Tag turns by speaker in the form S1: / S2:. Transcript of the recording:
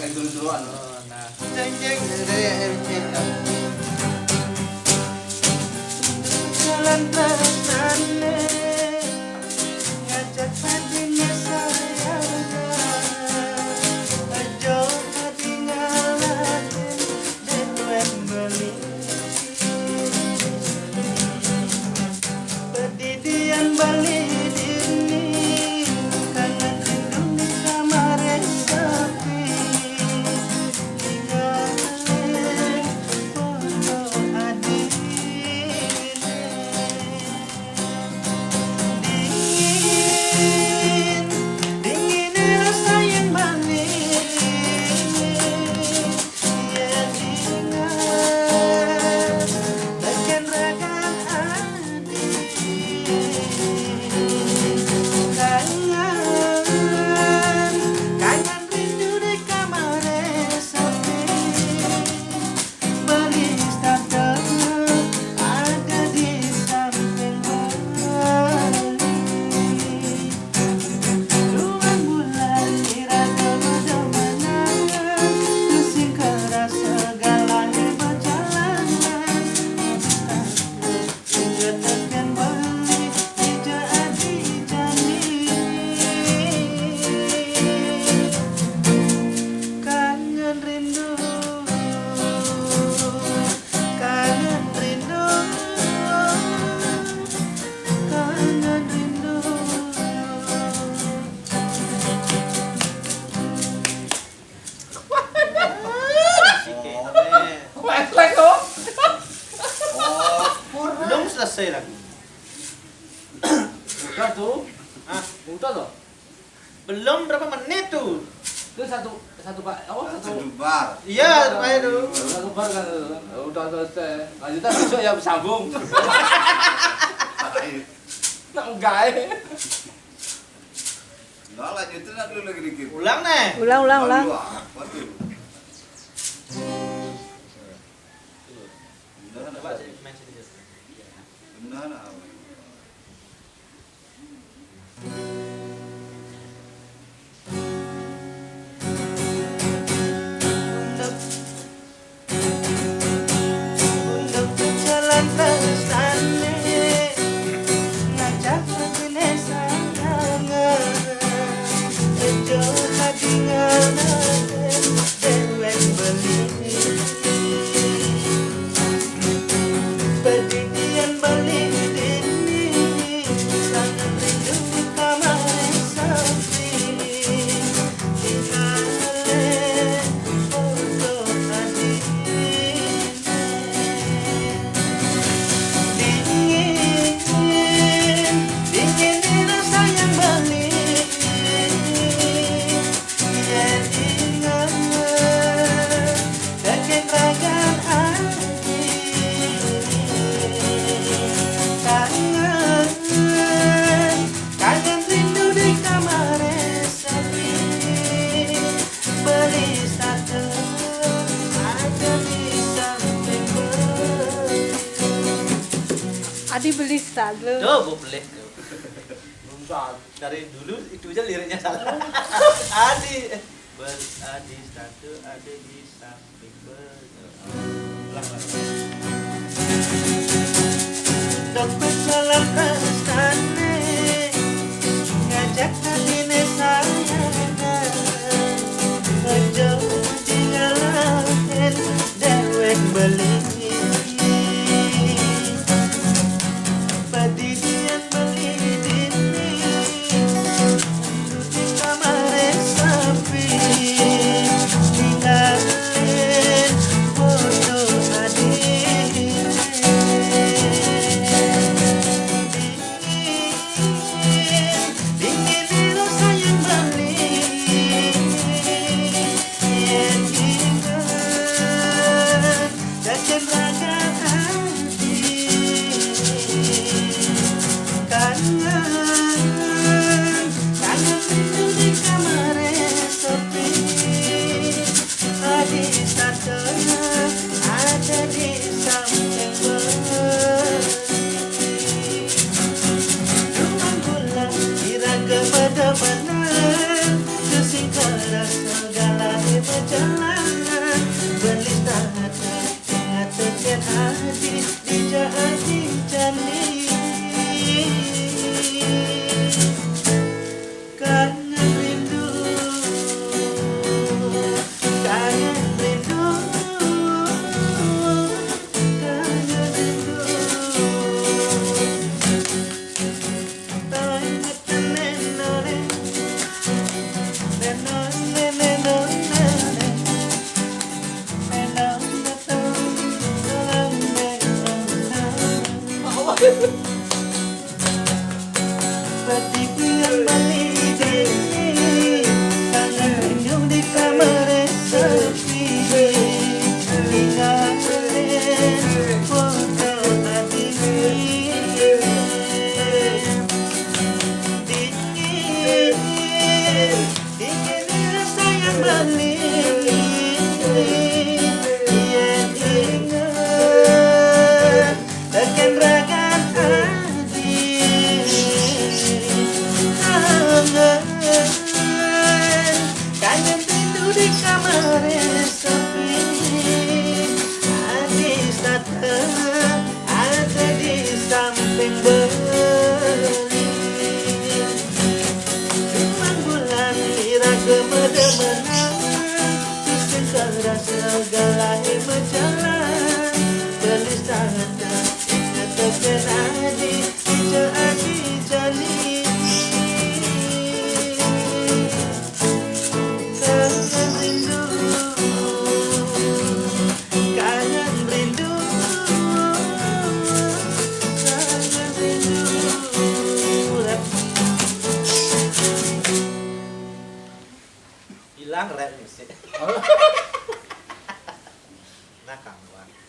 S1: kayak dulu-duluan.
S2: Nah,
S3: jalan tresnane ngajak hatinya sayang ajo hati ngalahin dewen beli pedidian bali dini karena rindu di kamar sepi tinggalin foto adik dingin rasa yang manis ya ingat bagian raga hati kangen rindu di kamar sepi beli starter ada di samping ruang bulan irada berdemenan pusing keras segala hebat jalanan ingat akan beli tidak dijani kangen rindu kangen rindu kangen rindu
S2: Westlek kok.
S3: belum selesai lagi
S2: Udah tuh.
S3: ah
S2: Udah tuh.
S3: belum berapa menit tuh
S2: Itu satu Pak. Oh, satu.
S4: Bar.
S3: iya supaya dulu
S2: Satu bar kan. Udah selesai. Lanjutan besok ya sambung. Nak enggak.
S4: Nah, lanjutin lah dulu lagi dikit.
S3: ulang nih
S5: Ulang.
S4: Waduh.
S3: coba sih main sini
S4: Benar apa?
S3: untuk berjalan tresnane ngajak hatinya sayang ajo hati ngalahin dewen beli pedidian bali dini kangen rindu di kamar sepi tinggalin foto adik dingin rasa yang bali ya ingat bagian ragan hati kangen rindu di kamar sepi beli starter ada di samping
S5: Adi beli starter.
S3: Tuh, gue beli.
S2: Belum saat.
S3: Dari dulu itu aja liriknya salah. Adi, Adi satu ada di samping ulang. Untuk berjalan tresnane ngajak hatinya sayang ajo tinggalin dewek beli pedidian beli dini di kamar sepi tinggalin foto adik Jadi jani kangen rindu kangen rindu kangen rindu kangen rindu di kamar yang sepi. Hadis datang ada di samping beli. Cuman bulan lira kemedemenan Bising keras segala berjalan Belis tangan dan ingat terkenadi Adi jali kangen rindu kangen rindu kangen rindu hilang rap musik nakal banget